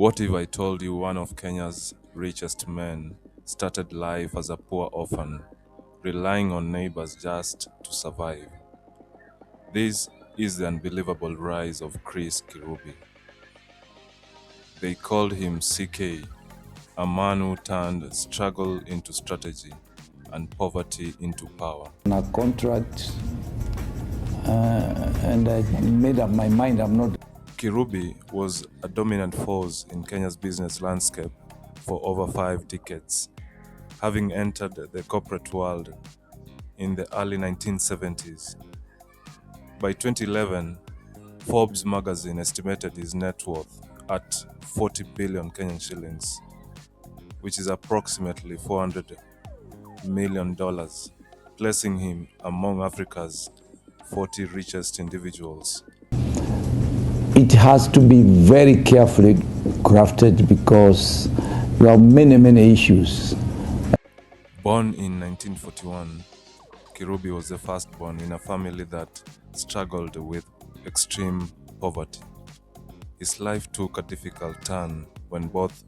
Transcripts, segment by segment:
What if I told you one of Kenya's richest men started life as a poor orphan, relying on neighbors just to survive? This is the unbelievable rise of Chris Kirubi. They called him CK, a man who turned struggle into strategy and poverty into power. On a contract, and I made up my mind I'm not. Kirubi was a dominant force in Kenya's business landscape for over 5 decades, having entered the corporate world in the early 1970s. By 2011, Forbes magazine estimated his net worth at 40 billion Kenyan shillings, which is approximately $400 million, placing him among Africa's 40 richest individuals. It has to be very carefully crafted because there are many issues. Born in 1941, Kirubi was the firstborn in a family that struggled with extreme poverty. His life took a difficult turn when both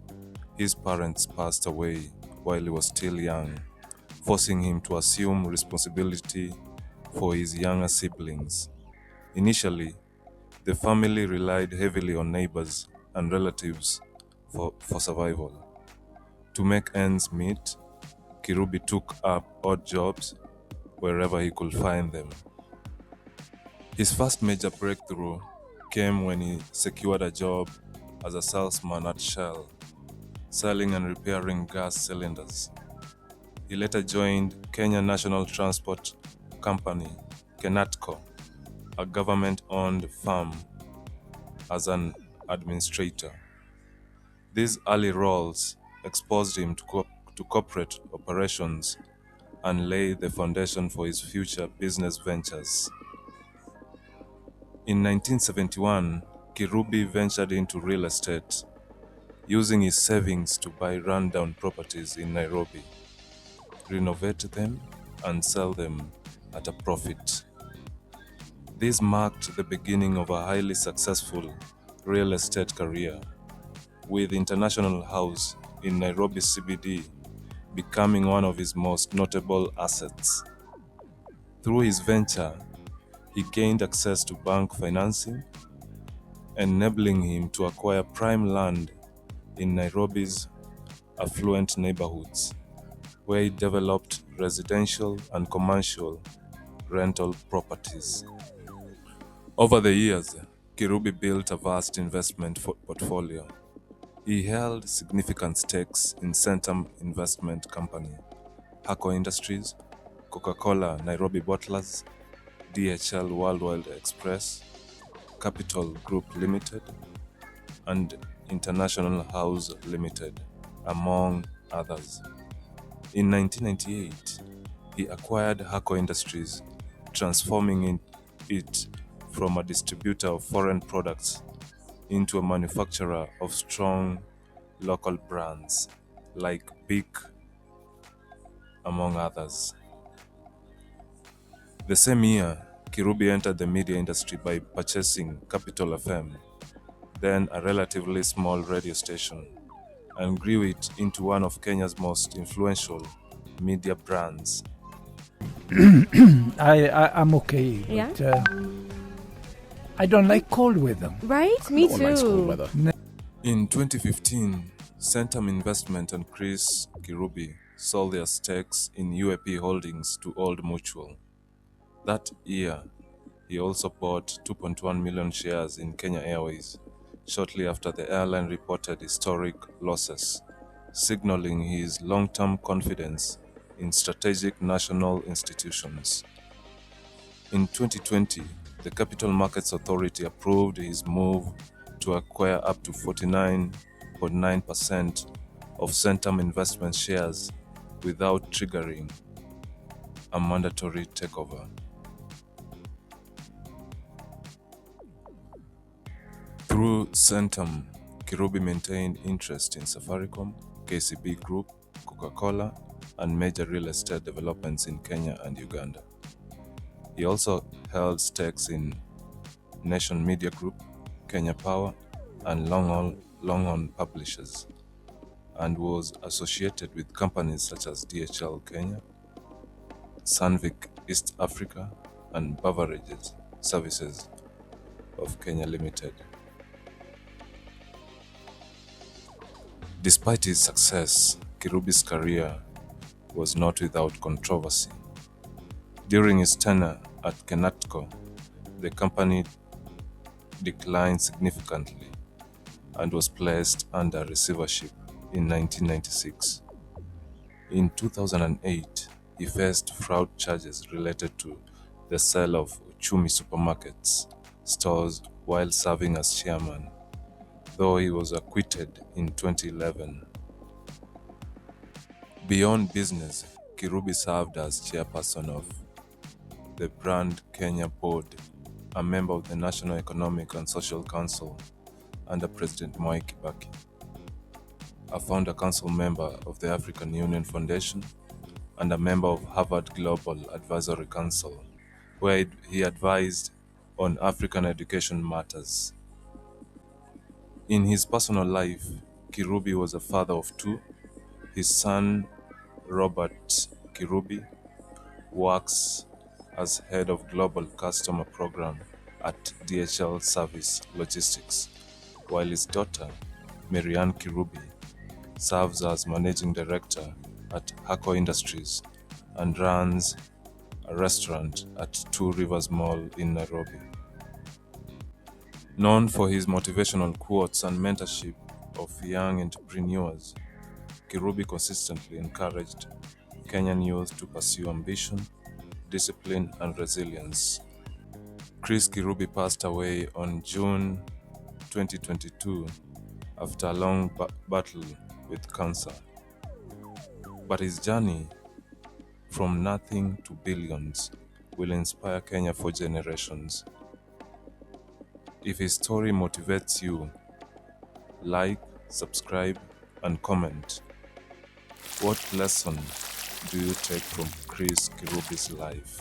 his parents passed away while he was still young, forcing him to assume responsibility for his younger siblings. Initially, the family relied heavily on neighbors and relatives for survival. To make ends meet, Kirubi took up odd jobs wherever he could find them. His first major breakthrough came when he secured a job as a salesman at Shell, selling and repairing gas cylinders. He later joined Kenya National Transport Company, Kenatco, a government-owned firm, as an administrator. These early roles exposed him to corporate operations and laid the foundation for his future business ventures. In 1971, Kirubi ventured into real estate, using his savings to buy rundown properties in Nairobi, renovate them, and sell them at a profit. This marked the beginning of a highly successful real estate career, with International House in Nairobi CBD becoming one of his most notable assets. Through his venture, he gained access to bank financing, enabling him to acquire prime land in Nairobi's affluent neighborhoods, where he developed residential and commercial rental properties. Over the years, Kirubi built a vast investment portfolio. He held significant stakes in Centum Investment Company, Hako Industries, Coca-Cola Nairobi Bottlers, DHL Worldwide Express, Capital Group Limited, and International House Limited, among others. In 1998, he acquired Hako Industries, transforming it from a distributor of foreign products into a manufacturer of strong local brands like Bic, among others. The same year, Kirubi entered the media industry by purchasing Capital FM, then a relatively small radio station, and grew it into one of Kenya's most influential media brands. I'm okay, Yeah? but I don't like cold weather. Right? Me No one likes cold too. weather. In 2015, Centum Investment and Chris Kirubi sold their stakes in UAP Holdings to Old Mutual. That year, he also bought 2.1 million shares in Kenya Airways, shortly after the airline reported historic losses, signaling his long-term confidence in strategic national institutions. In 2020, the Capital Markets Authority approved his move to acquire up to 49.9% of Centum Investment shares without triggering a mandatory takeover. Through Centum, Kirubi maintained interest in Safaricom, KCB Group, Coca-Cola, and major real estate developments in Kenya and Uganda. He also held stakes in Nation Media Group, Kenya Power, and long-haul Longhorn Publishers and was associated with companies such as DHL Kenya, Sandvik East Africa, and Beverages Services of Kenya Limited. Despite his success, Kirubi's career was not without controversy. During his tenure at Kenatco, the company declined significantly and was placed under receivership in 1996. In 2008, he faced fraud charges related to the sale of Uchumi Supermarkets stores while serving as chairman, though he was acquitted in 2011. Beyond business, Kirubi served as chairperson of the Brand Kenya Board, a member of the National Economic and Social Council under President Mwai Kibaki, a founder council member of the African Union Foundation, and a member of Harvard Global Advisory Council, where he advised on African education matters. In his personal life, Kirubi was a father of two. His son, Robert Kirubi, works as head of Global Customer Program at DHL Service Logistics, while his daughter, Marianne Kirubi, serves as managing director at Hako Industries and runs a restaurant at Two Rivers Mall in Nairobi. Known for his motivational quotes and mentorship of young entrepreneurs, Kirubi consistently encouraged Kenyan youth to pursue ambition, discipline, and resilience. Chris Kirubi passed away on June 2022 after a long battle with cancer. But his journey from nothing to billions will inspire Kenya for generations. If his story motivates you, like, subscribe, and comment. What lesson do you take from Chris Kirubi's life?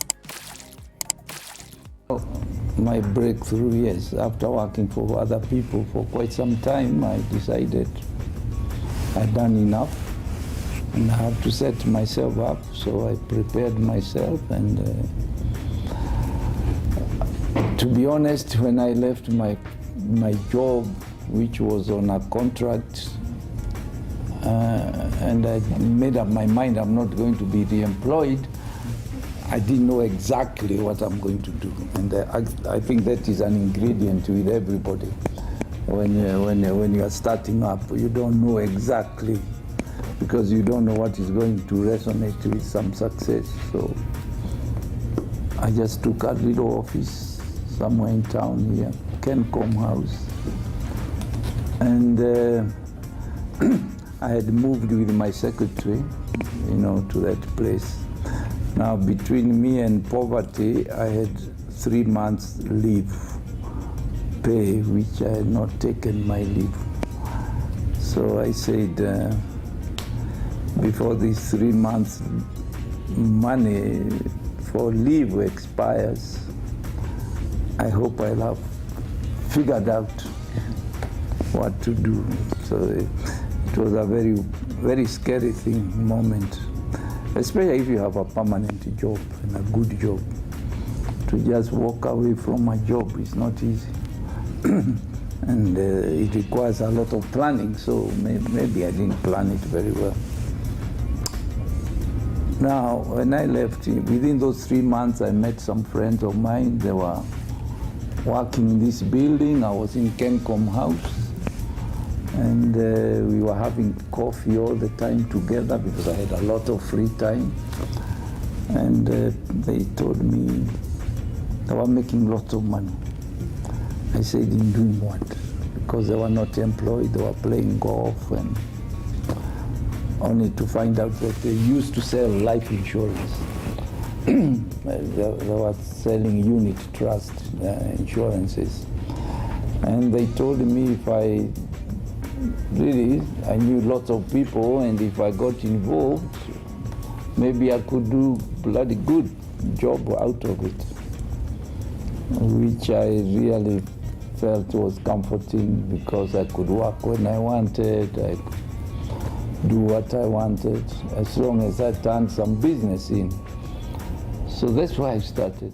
My breakthrough, yes, after working for other people for quite some time, I decided I'd done enough and I had to set myself up. So I prepared myself, and to be honest, when I left my job, which was on a contract, and I made up my mind I'm not going to be re-employed, I didn't know exactly what I'm going to do. And I think that is an ingredient with everybody. When you are starting up, you don't know exactly, because you don't know what is going to resonate with some success. So I just took a little office somewhere in town here, Kencom House. And I had moved with my secretary, to that place. Now, between me and poverty, I had 3 months leave pay, which I had not taken my leave. So I said, before these 3 months money for leave expires, I hope I'll have figured out what to do. So it was a very, very scary moment, especially if you have a permanent job and a good job. To just walk away from a job is not easy. And it requires a lot of planning, so maybe I didn't plan it very well. Now, when I left, within those 3 months, I met some friends of mine. They were working in this building. I was in Kencom House. And we were having coffee all the time together because I had a lot of free time. And they told me they were making lots of money. I said, in doing what? Because they were not employed, they were playing golf, and only to find out that they used to sell life insurance. They were selling unit trust insurances. And they told me if I knew lots of people, and if I got involved, maybe I could do bloody good job out of it, which I really felt was comforting because I could work when I wanted, I could do what I wanted, as long as I turned some business in. So that's why I started.